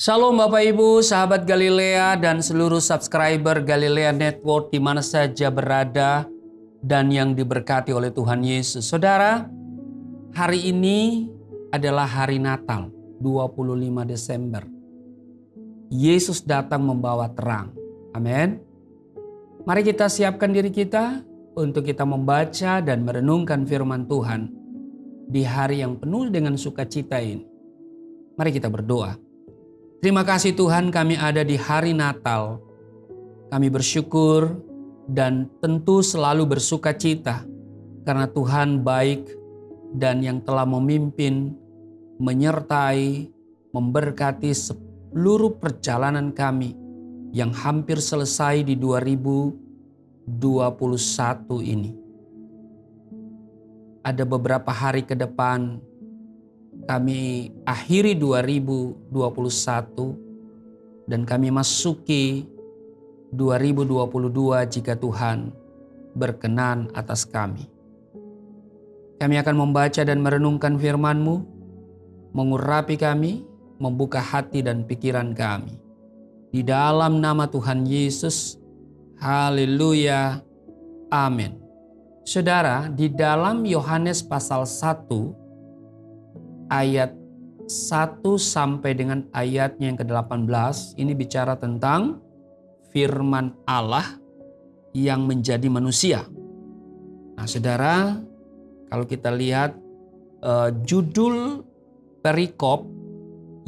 Shalom Bapak Ibu, sahabat Galilea dan seluruh subscriber Galilea Network di mana saja berada dan yang diberkati oleh Tuhan Yesus. Saudara, hari ini adalah hari Natal, 25 Desember. Yesus datang membawa terang. Amin. Mari kita siapkan diri kita untuk kita membaca dan merenungkan firman Tuhan di hari yang penuh dengan sukacita ini. Mari kita berdoa. Terima kasih Tuhan, kami ada di hari Natal. Kami bersyukur dan tentu selalu bersuka cita karena Tuhan baik dan yang telah memimpin, menyertai, memberkati seluruh perjalanan kami yang hampir selesai di 2021 ini. Ada beberapa hari ke depan kami akhiri 2021 dan kami masuki 2022 jika Tuhan berkenan atas kami. Kami akan membaca dan merenungkan firman-Mu, mengurapi kami, membuka hati dan pikiran kami. Di dalam nama Tuhan Yesus, haleluya, amin. Saudara, di dalam Yohanes pasal 1, ayat 1 sampai dengan ayatnya yang ke-18 ini bicara tentang firman Allah yang menjadi manusia. Nah saudara, kalau kita lihat judul perikop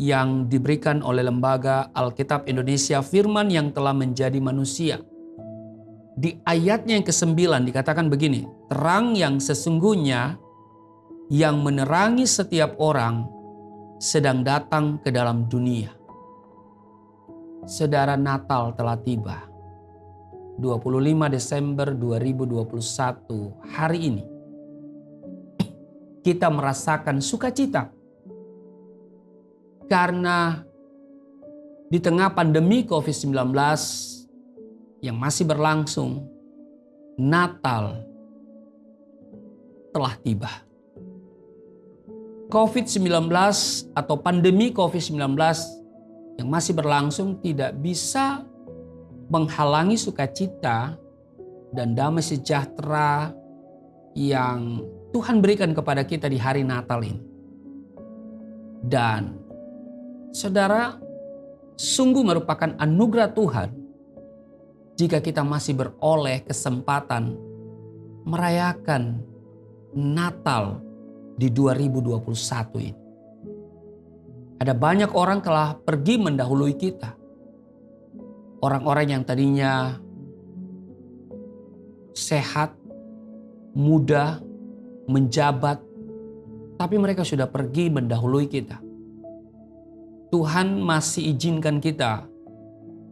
yang diberikan oleh Lembaga Alkitab Indonesia, firman yang telah menjadi manusia. Di ayatnya yang ke-9 dikatakan begini, terang yang sesungguhnya yang menerangi setiap orang sedang datang ke dalam dunia. Saudara, Natal telah tiba. 25 Desember 2021 hari ini kita merasakan sukacita. Karena di tengah pandemi COVID-19 yang masih berlangsung, Natal telah tiba. COVID-19 atau pandemi COVID-19 yang masih berlangsung tidak bisa menghalangi sukacita dan damai sejahtera yang Tuhan berikan kepada kita di hari Natal ini. Dan saudara, sungguh merupakan anugerah Tuhan jika kita masih beroleh kesempatan merayakan Natal di 2021 ini. Ada banyak orang telah pergi mendahului kita. Orang-orang yang tadinya sehat, muda, menjabat, tapi mereka sudah pergi mendahului kita. Tuhan masih izinkan kita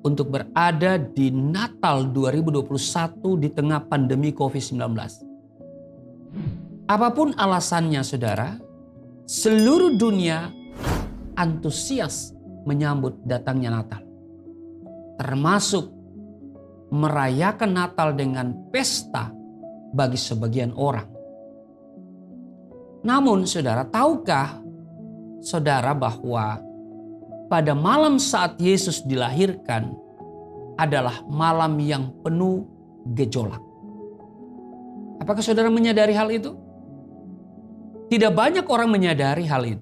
untuk berada di Natal 2021 di tengah pandemi COVID-19. Apapun alasannya saudara, seluruh dunia antusias menyambut datangnya Natal. Termasuk merayakan Natal dengan pesta bagi sebagian orang. Namun saudara, tahukah saudara bahwa pada malam saat Yesus dilahirkan adalah malam yang penuh gejolak? Apakah saudara menyadari hal itu? Tidak banyak orang menyadari hal itu.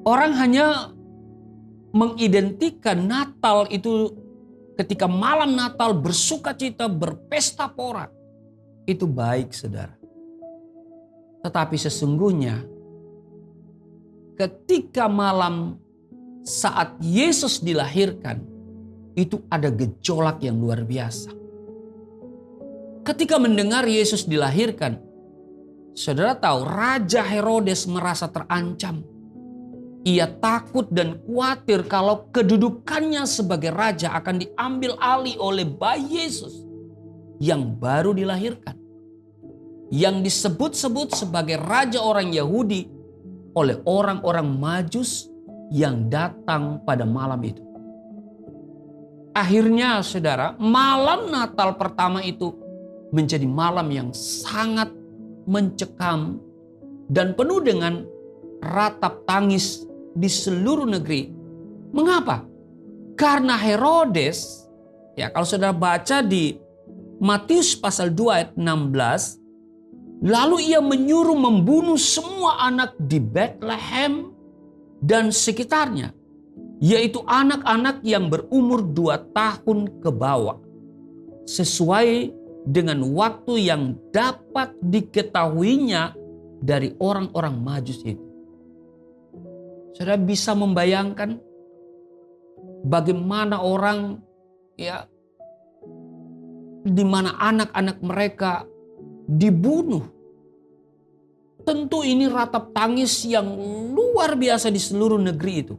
Orang hanya mengidentikan Natal itu ketika malam Natal bersukacita, berpesta pora. Itu baik saudara. Tetapi sesungguhnya ketika malam saat Yesus dilahirkan, itu ada gejolak yang luar biasa. Ketika mendengar Yesus dilahirkan, saudara tahu Raja Herodes merasa terancam. Ia takut dan khawatir kalau kedudukannya sebagai raja akan diambil alih oleh bayi Yesus yang baru dilahirkan. Yang disebut-sebut sebagai raja orang Yahudi oleh orang-orang Majus yang datang pada malam itu. Akhirnya saudara, malam Natal pertama itu menjadi malam yang sangat mencekam dan penuh dengan ratap tangis di seluruh negeri. Mengapa? Karena Herodes, ya kalau saudara baca di Matius pasal 2 ayat 16, lalu ia menyuruh membunuh semua anak di Bethlehem dan sekitarnya, yaitu anak-anak yang berumur 2 tahun ke bawah, sesuai dengan waktu yang dapat diketahuinya dari orang-orang Majus itu. Saudara bisa membayangkan bagaimana orang, ya, di mana anak-anak mereka dibunuh. Tentu ini ratap tangis yang luar biasa di seluruh negeri itu.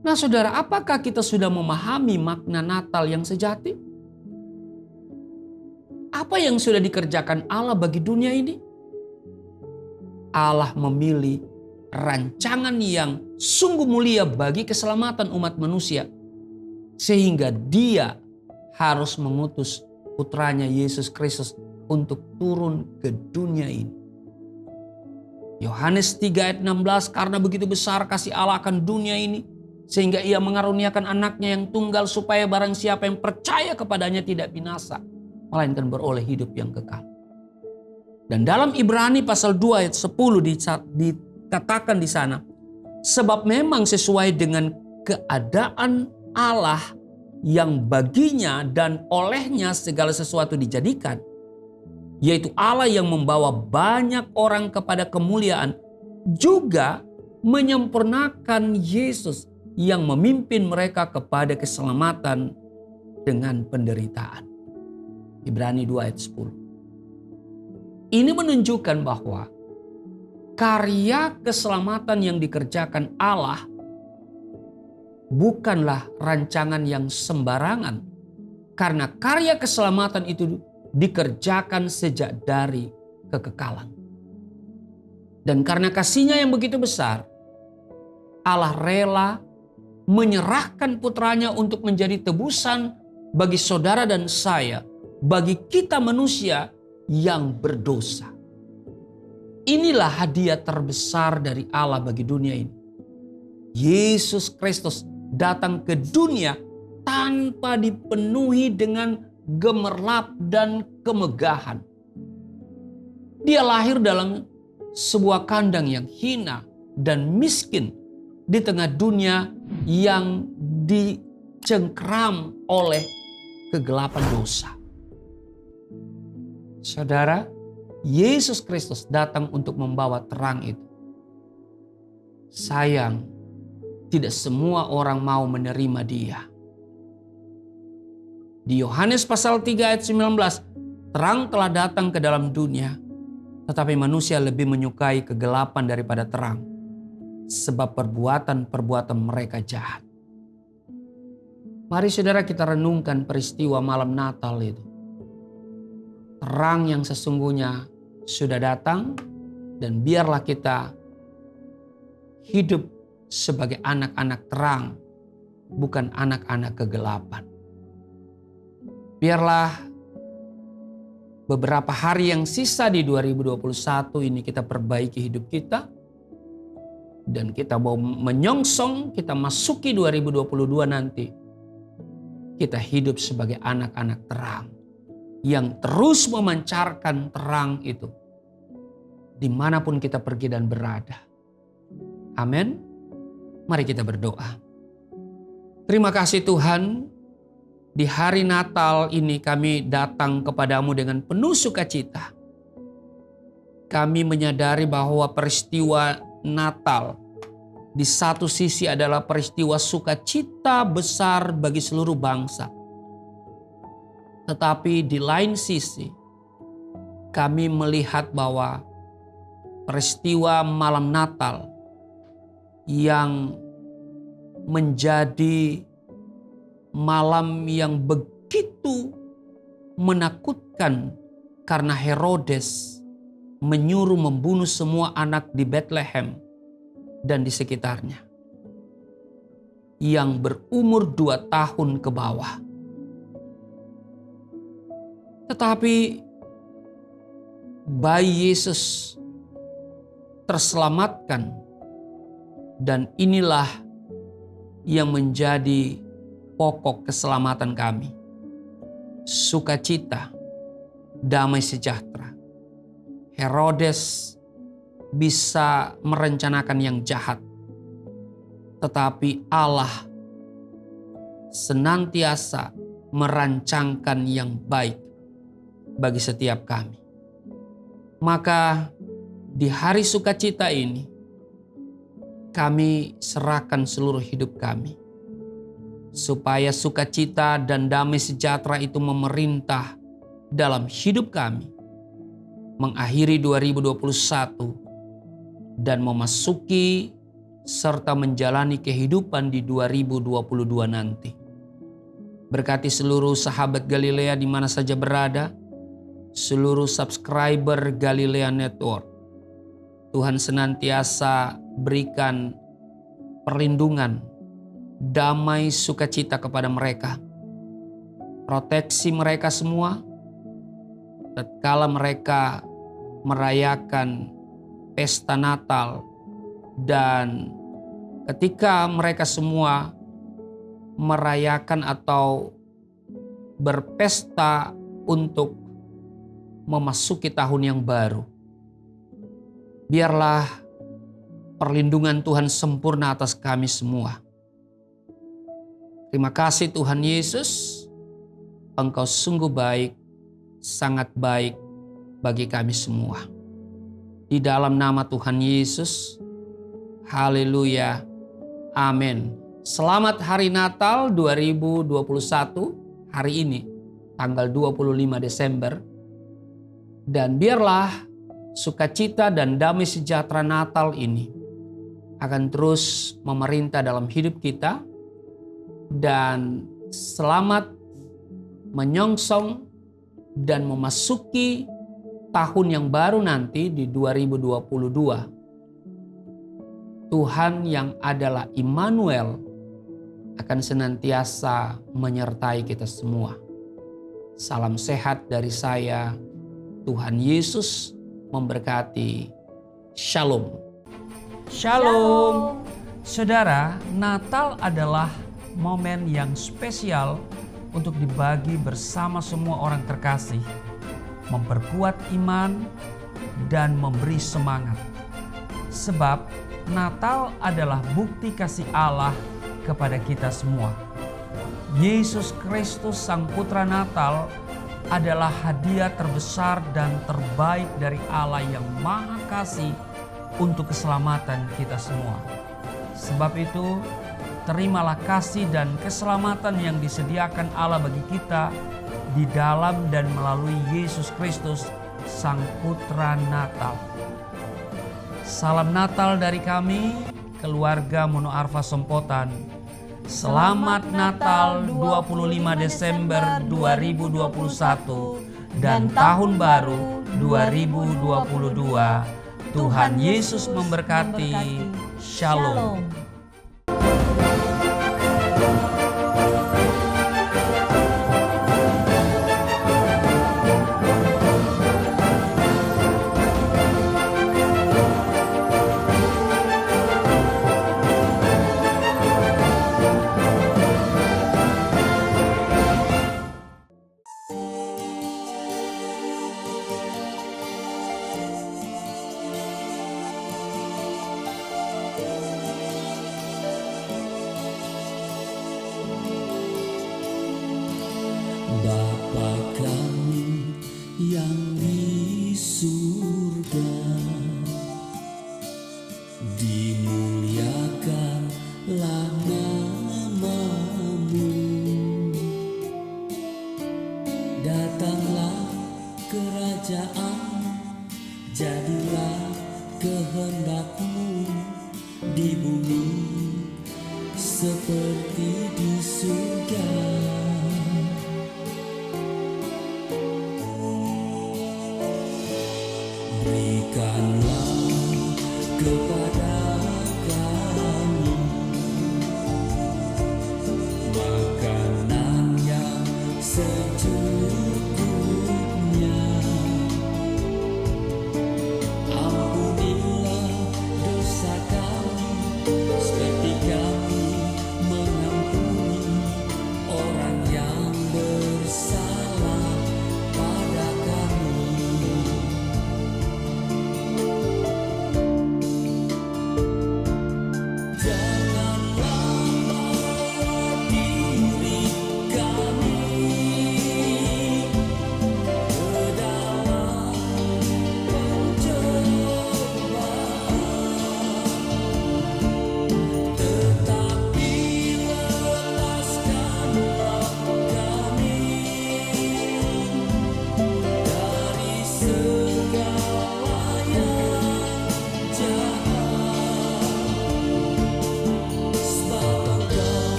Nah saudara, apakah kita sudah memahami makna Natal yang sejati? Apa yang sudah dikerjakan Allah bagi dunia ini? Allah memilih rancangan yang sungguh mulia bagi keselamatan umat manusia, sehingga Dia harus mengutus putranya Yesus Kristus untuk turun ke dunia ini. Yohanes 3 ayat 16, karena begitu besar kasih Allah akan dunia ini, sehingga ia mengaruniakan anaknya yang tunggal supaya barang siapa yang percaya kepadanya tidak binasa, melainkan beroleh hidup yang kekal. Dan dalam Ibrani pasal 2 ayat 10 dikatakan di sana, sebab memang sesuai dengan keadaan Allah yang baginya dan olehnya segala sesuatu dijadikan, yaitu Allah yang membawa banyak orang kepada kemuliaan, juga menyempurnakan Yesus yang memimpin mereka kepada keselamatan dengan penderitaan. Ibrani 2 ayat 10. Ini menunjukkan bahwa karya keselamatan yang dikerjakan Allah bukanlah rancangan yang sembarangan, karena karya keselamatan itu dikerjakan sejak dari kekekalan. Dan karena kasih-Nya yang begitu besar, Allah rela menyerahkan putranya untuk menjadi tebusan bagi saudara dan saya, bagi kita manusia yang berdosa. Inilah hadiah terbesar dari Allah bagi dunia ini. Yesus Kristus datang ke dunia tanpa dipenuhi dengan gemerlap dan kemegahan. Dia lahir dalam sebuah kandang yang hina dan miskin di tengah dunia yang dicengkram oleh kegelapan dosa. Saudara, Yesus Kristus datang untuk membawa terang itu. Sayang, tidak semua orang mau menerima Dia. Di Yohanes pasal 3 ayat 19, terang telah datang ke dalam dunia, tetapi manusia lebih menyukai kegelapan daripada terang, sebab perbuatan-perbuatan mereka jahat. Mari saudara kita renungkan peristiwa malam Natal itu. Terang yang sesungguhnya sudah datang, dan biarlah kita hidup sebagai anak-anak terang, bukan anak-anak kegelapan. Biarlah beberapa hari yang sisa di 2021 ini kita perbaiki hidup kita, dan kita mau menyongsong, kita masuki 2022 nanti. Kita hidup sebagai anak-anak terang yang terus memancarkan terang itu dimanapun kita pergi dan berada. Amin. Mari kita berdoa. Terima kasih Tuhan, di hari Natal ini kami datang kepadamu dengan penuh sukacita. Kami menyadari bahwa peristiwa Natal di satu sisi adalah peristiwa sukacita besar bagi seluruh bangsa. Tetapi di lain sisi, kami melihat bahwa peristiwa malam Natal yang menjadi malam yang begitu menakutkan karena Herodes menyuruh membunuh semua anak di Bethlehem dan di sekitarnya yang berumur 2 tahun ke bawah. Tetapi bayi Yesus terselamatkan Dan inilah yang menjadi pokok keselamatan kami. Sukacita, damai sejahtera. Herodes bisa merencanakan yang jahat, tetapi Allah senantiasa merancangkan yang baik bagi setiap kami. Maka di hari sukacita ini, kami serahkan seluruh hidup kami, supaya sukacita dan damai sejahtera itu memerintah dalam hidup kami, mengakhiri 2021 dan memasuki serta menjalani kehidupan di 2022 nanti. Berkati seluruh sahabat Galilea di mana saja berada, seluruh subscriber Galilea Network. Tuhan senantiasa berikan perlindungan, damai, sukacita kepada mereka. Proteksi mereka semua tatkala mereka merayakan pesta Natal, dan ketika mereka semua merayakan atau berpesta untuk memasuki tahun yang baru. Biarlah perlindungan Tuhan sempurna atas kami semua. Terima kasih Tuhan Yesus, Engkau sungguh baik, sangat baik bagi kami semua. Di dalam nama Tuhan Yesus, haleluya, amin. Selamat Hari Natal 2021, hari ini, tanggal 25 Desember. Dan biarlah sukacita dan damai sejahtera Natal ini akan terus memerintah dalam hidup kita. Dan selamat menyongsong dan memasuki tahun yang baru nanti di 2022. Tuhan yang adalah Immanuel akan senantiasa menyertai kita semua. Salam sehat dari saya. Tuhan Yesus memberkati. Shalom. Shalom. Saudara, Natal adalah momen yang spesial untuk dibagi bersama semua orang terkasih, memperkuat iman dan memberi semangat. Sebab Natal adalah bukti kasih Allah kepada kita semua. Yesus Kristus Sang Putra Natal adalah hadiah terbesar dan terbaik dari Allah yang Maha Kasih untuk keselamatan kita semua. Sebab itu, terimalah kasih dan keselamatan yang disediakan Allah bagi kita di dalam dan melalui Yesus Kristus, Sang Putra Natal. Salam Natal dari kami, keluarga Mono Arfa Sompotan. Selamat Natal 25 Desember 2021 dan Tahun Baru 2022. Tuhan Yesus memberkati. Shalom. Bapa kami yang di surga, dimuliakanlah nama-Mu. Datanglah kerajaan, jadilah kehendak-Mu di bumi seperti di surga. Berikanlah kepada